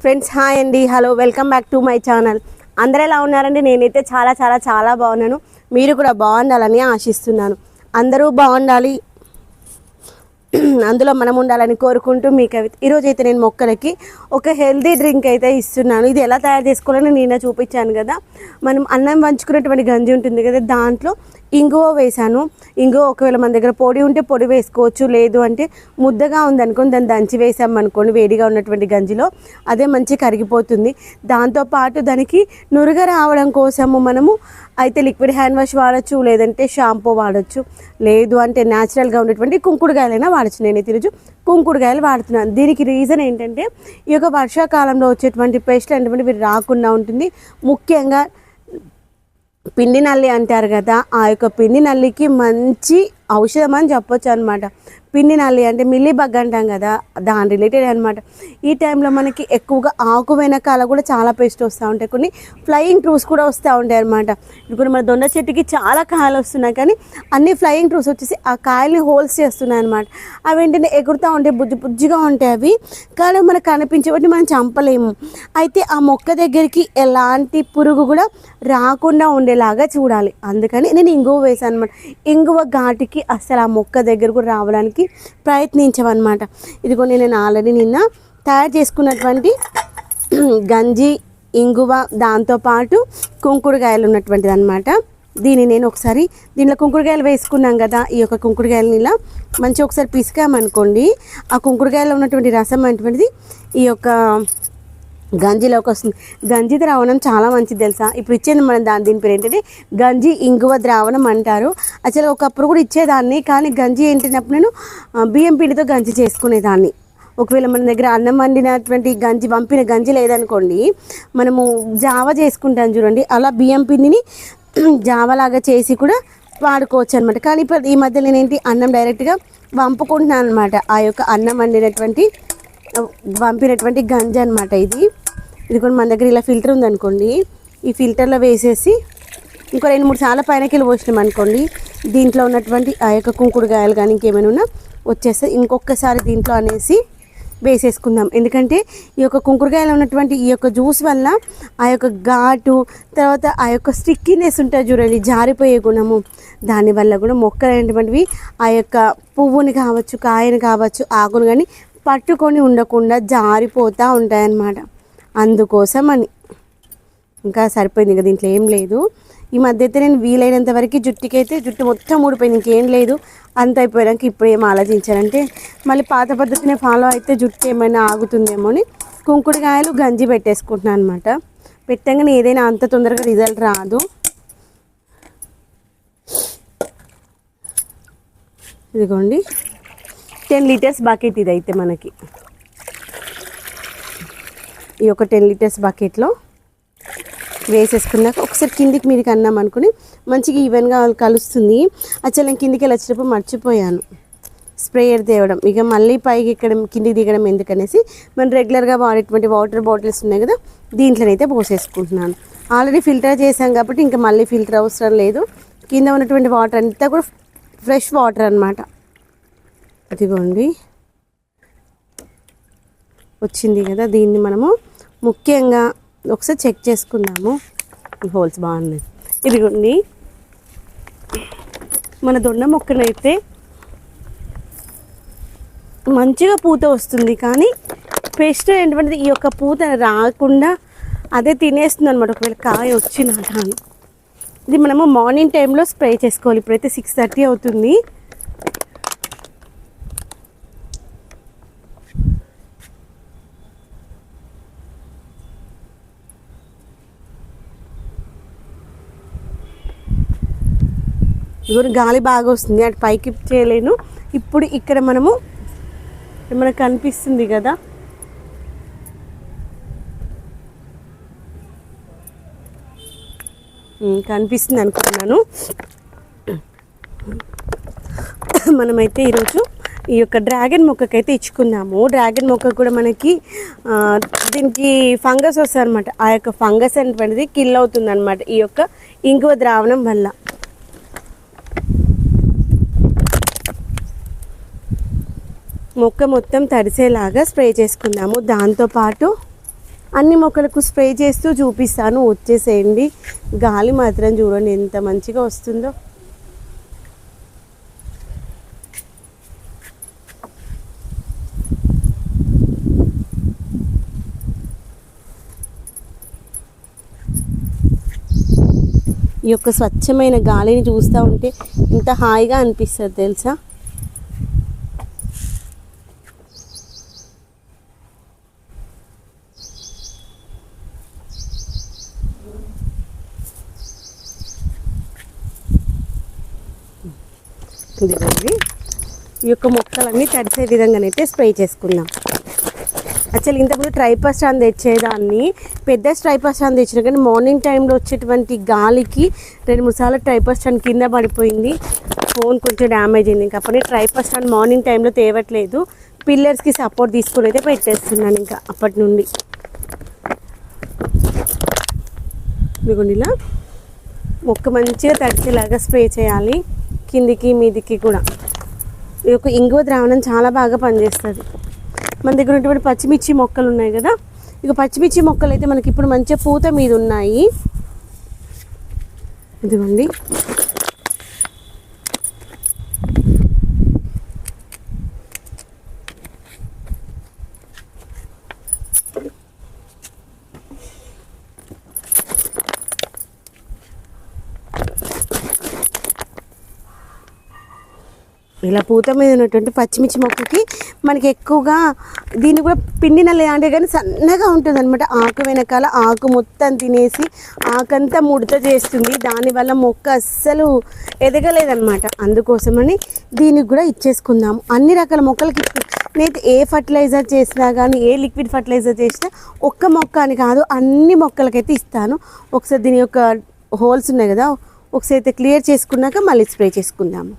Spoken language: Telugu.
ఫ్రెండ్స్ హాయ్ అండి, hello, welcome back to my channel. అందరూ ఎలా ఉన్నారండి? నేనైతే చాలా చాలా చాలా బాగున్నాను. మీరు కూడా బాగుండాలని ఆశిస్తున్నాను. అందరూ బాగుండాలి, అందులో మనం ఉండాలని కోరుకుంటూ మీకు ఈరోజు అయితే నేను మొక్కలకి ఒక హెల్దీ డ్రింక్ అయితే ఇస్తున్నాను. ఇది ఎలా తయారు చేసుకోవాలని నేను చూపించాను కదా. మనం అన్నం వంచుకున్నటువంటి గంజి ఉంటుంది కదా, దాంట్లో ఇంగువ వేసాను. ఇంగువ ఒకవేళ మన దగ్గర పొడి ఉంటే పొడి వేసుకోవచ్చు, లేదు అంటే ముద్దగా ఉందనుకోండి దాన్ని దంచి వేసామనుకోండి వేడిగా ఉన్నటువంటి గంజిలో, అదే మంచి కరిగిపోతుంది. దాంతోపాటు దానికి నురుగ రావడం కోసము మనము అయితే లిక్విడ్ హ్యాండ్ వాష్ వాడచ్చు, లేదంటే షాంపూ వాడచ్చు, లేదు అంటే న్యాచురల్గా ఉన్నటువంటి కుంకుడుకాయలైనా వాడచ్చు. నేనైతే ఈరోజు కుంకుడుకాయలు వాడుతున్నాను. దీనికి రీజన్ ఏంటంటే ఈ యొక్క వర్షాకాలంలో వచ్చేటువంటి పెస్ట్లు అనేటువంటివి రాకుండా ఉంటుంది. ముఖ్యంగా పిండి నల్లి అంటారు కదా, ఆ యొక్క పిండి నల్లికి మంచి ఔషధం అని చెప్పొచ్చు అనమాట. పిండి నల్లి అంటే మిల్లీ బగ్ అంటాం కదా, దాని రిలేటెడ్ అనమాట. ఈ టైంలో మనకి ఎక్కువగా ఆకు వెనకాల కూడా చాలా పెస్ట్ వస్తూ ఉంటాయి, కొన్ని ఫ్లయింగ్ ట్రూస్ కూడా వస్తూ ఉంటాయి అనమాట. ఇప్పుడు మన దొండ చెట్టుకి చాలా కాయలు వస్తున్నాయి, కానీ అన్ని ఫ్లయింగ్ ట్రూస్ వచ్చేసి ఆ కాయల్ని హోల్స్ చేస్తున్నాయి అనమాట. అవి ఏంటంటే ఎగురుతూ ఉంటాయి, బుజ్జి బుజ్జిగా ఉంటాయి అవి, కానీ మనకు కనిపించేవాటిని మనం చంపలేము. అయితే ఆ మొక్క దగ్గరికి ఎలాంటి పురుగు కూడా రాకుండా ఉండేలాగా చూడాలి. అందుకని నేను ఇంగువ వేసాను అనమాట. ఇంగువ ఘాటికి అసలు ఆ మొక్క దగ్గర కూడా రావడానికి ప్రయత్నించమన్నమాట. ఇదిగో నేను ఆల్రెడీ నిన్న తయారు చేసుకున్నటువంటి గంజి, ఇంగువ, దాంతోపాటు కుంకుడుకాయలు ఉన్నటువంటిది అనమాట. దీన్ని నేను ఒకసారి దీనిలో కుంకుడుకాయలు వేసుకున్నాం కదా, ఈ యొక్క కుంకుడుకాయలని ఇలా మంచిగా ఒకసారి పిసికామనుకోండి, ఆ కుంకుడుకాయలో ఉన్నటువంటి రసం అనేటువంటిది ఈ యొక్క గంజిలోకి వస్తుంది. గంజి ద్రావణం చాలా మంచిది తెలుసా. ఇప్పుడు ఇచ్చేది మనం దీని పేరు ఏంటంటే గంజి ఇంగువ ద్రావణం అంటారు. అసలు ఒకప్పుడు కూడా ఇచ్చేదాన్ని, కానీ గంజి ఏంటన్నప్పుడు నేను బియ్యం పిండితో గంజి చేసుకునేదాన్ని. ఒకవేళ మన దగ్గర అన్నం వండినటువంటి గంజి, పంపిన గంజి లేదనుకోండి, మనము జావ చేసుకుంటాం చూడండి, అలా బియ్యం పిండిని జావలాగా చేసి కూడా వాడుకోవచ్చు అనమాట. కానీ ఇప్పుడు ఈ మధ్య నేనేంటి అన్నం డైరెక్ట్గా వంపుకుంటున్నాను అనమాట. ఆ యొక్క అన్నం వండినటువంటి పంపినటువంటి గంజి అనమాట ఇది కూడా మన దగ్గర ఇలా ఫిల్టర్ ఉందనుకోండి, ఈ ఫిల్టర్లో వేసేసి ఇంకో 2-3 సార్లు పైనకి పోసినాం అనుకోండి, దీంట్లో ఉన్నటువంటి ఆ యొక్క కుంకుడుకాయలు కానీ ఇంకేమైనా ఉన్నా వచ్చేస్తే ఇంకొకసారి దీంట్లో అనేసి వేసేసుకుందాం. ఎందుకంటే ఈ యొక్క కుంకుడుకాయలు ఉన్నటువంటి ఈ యొక్క జ్యూస్ వల్ల ఆ యొక్క ఘాటు, తర్వాత ఆ యొక్క స్టిక్కీనెస్ ఉంటుంది చూడండి, జారిపోయే గుణము, దానివల్ల కూడా మొక్కలు అనేటువంటివి ఆ యొక్క పువ్వుని కావచ్చు, కాయని కావచ్చు, ఆకును కానీ పట్టుకొని ఉండకుండా జారిపోతూ ఉంటాయన్నమాట. అందుకోసం అని ఇంకా సరిపోయింది, ఇంకా దీంట్లో ఏం లేదు. ఈ మధ్య అయితే నేను వీలైనంత వరకు జుట్టు మొత్తం ఊడిపోయింది, ఇంకేం లేదు. అంత అయిపోయాక ఇప్పుడు ఏం ఆలోచించానంటే మళ్ళీ పాత పద్ధతిని ఫాలో అయితే జుట్టు ఏమైనా ఆగుతుందేమో అని కుంకుడుకాయలు గంజి పెట్టేసుకుంటున్నాను అనమాట. పెట్టంగానే ఏదైనా అంత తొందరగా రిజల్ట్ రాదు. ఇదిగోండి 10 లీటర్స్ బకెట్ ఇది. అయితే మనకి ఈ యొక్క 10 లీటర్స్ బకెట్లో వేసేసుకున్నాక ఒకసారి కిందికి మీదకి అన్నాం అనుకుని మంచిగా ఈవెన్గా కలుస్తుంది. అసలు నేను కిందికి వెళ్ళి వచ్చేటప్పుడు మర్చిపోయాను స్ప్రేయర్ తేవడం. ఇక మళ్ళీ పైకి ఇక్కడ కిందికి దిగడం ఎందుకనేసి మనం రెగ్యులర్గా వాడేటువంటి వాటర్ బాటిల్స్ ఉన్నాయి కదా, దీంట్లోనైతే పోసేసుకుంటున్నాను. ఆల్రెడీ ఫిల్టర్ చేసాం కాబట్టి ఇంకా మళ్ళీ ఫిల్టర్ అవసరం లేదు. కింద ఉన్నటువంటి వాటర్ అంతా కూడా ఫ్రెష్ వాటర్ అనమాట. ఇదిగోండి వచ్చింది కదా, దీన్ని మనము ముఖ్యంగా ఒకసారి చెక్ చేసుకుందాము. హోల్స్ బాగున్నాయి. ఇదిగోండి మన దొండ మొక్కనైతే మంచిగా పూత వస్తుంది, కానీ పెస్ట్ ఏంటంటే ఈ యొక్క పూత రాకుండా అదే తినేస్తుంది అనమాట. ఒకవేళ కాయ వచ్చినా కానీ ఇది మనము మార్నింగ్ టైంలో స్ప్రే చేసుకోవాలి. ఇప్పుడైతే 6:30 అవుతుంది. ఇదిగో గాలి బాగా వస్తుంది, అటు పైకి చేయలేను. ఇప్పుడు ఇక్కడ మనకు కనిపిస్తుంది కదా, కనిపిస్తుంది అనుకున్నాను. మనమైతే ఈరోజు ఈ యొక్క డ్రాగన్ మొక్కకైతే ఇచ్చుకున్నాము. డ్రాగన్ మొక్క కూడా మనకి దీనికి ఫంగస్ వస్తుంది అనమాట. ఆ యొక్క ఫంగస్ అనేటువంటిది కిల్ అవుతుంది అనమాట ఈ యొక్క ఇంగువ ద్రావణం వల్ల. మొక్క మొత్తం తడిసేలాగా స్ప్రే చేసుకుందాము. దాంతోపాటు అన్ని మొక్కలకు స్ప్రే చేస్తూ చూపిస్తాను, వచ్చేసేయండి. గాలి మాత్రం చూడండి ఎంత మంచిగా వస్తుందో. ఈ యొక్క స్వచ్ఛమైన గాలిని చూస్తూ ఉంటే ఇంత హాయిగా అనిపిస్తుంది తెలుసా. ఇదిగోండి, ఈ యొక్క మొక్కలన్నీ తడిసే విధంగానైతే స్ప్రే చేసుకుందాం. యాక్చువల్లీ ఇంతకుముందు ట్రైపర్ స్టాండ్ తెచ్చేదాన్ని, పెద్ద ట్రైపర్ స్టాండ్ తెచ్చిన కానీ మార్నింగ్ టైంలో వచ్చేటువంటి గాలికి 2-3 సార్లు ట్రైపర్ స్టాండ్ కింద పడిపోయింది, ఫోన్ కొంచెం డ్యామేజ్ అయింది. ఇంకా అప్పటి ట్రైపర్ స్టాండ్ మార్నింగ్ టైంలో తేవట్లేదు, పిల్లర్స్కి సపోర్ట్ తీసుకొని అయితే పెట్టేస్తున్నాను ఇంకా అప్పటి నుండి. ఇదిగోండి ఇలా మొక్క మంచిగా తడిచేలాగా స్ప్రే చేయాలి, కిందికి మీదికి కూడా. ఈ యొక్క ఇంగువ ద్రావణం చాలా బాగా పనిచేస్తుంది. మన దగ్గర ఉన్నటువంటి పచ్చిమిర్చి మొక్కలు ఉన్నాయి కదా, ఇక పచ్చిమిర్చి మొక్కలు అయితే మనకి ఇప్పుడు మంచిగా పూత మీద ఉన్నాయి. ఇదిగోండి, ఇలా పూత మీద ఉన్నటువంటి పచ్చిమిర్చి మొక్కకి మనకి ఎక్కువగా దీన్ని కూడా పిండిన అంటే కానీ సన్నగా ఉంటుంది అనమాట. ఆకు వెనకాల ఆకు మొత్తం తినేసి ఆకంతా ముడత చేస్తుంది, దానివల్ల మొక్క అస్సలు ఎదగలేదన్నమాట. అందుకోసమని దీనికి కూడా ఇచ్చేసుకుందాము. అన్ని రకాల మొక్కలకి నేనైతే ఏ ఫర్టిలైజర్ చేసినా కానీ, ఏ లిక్విడ్ ఫర్టిలైజర్ చేసినా ఒక్క మొక్క అని కాదు అన్ని మొక్కలకైతే ఇస్తాను. ఒకసారి దీని యొక్క హోల్స్ ఉన్నాయి కదా, ఒకసారి అయితే క్లియర్ చేసుకున్నాక మళ్ళీ స్ప్రే చేసుకుందాము.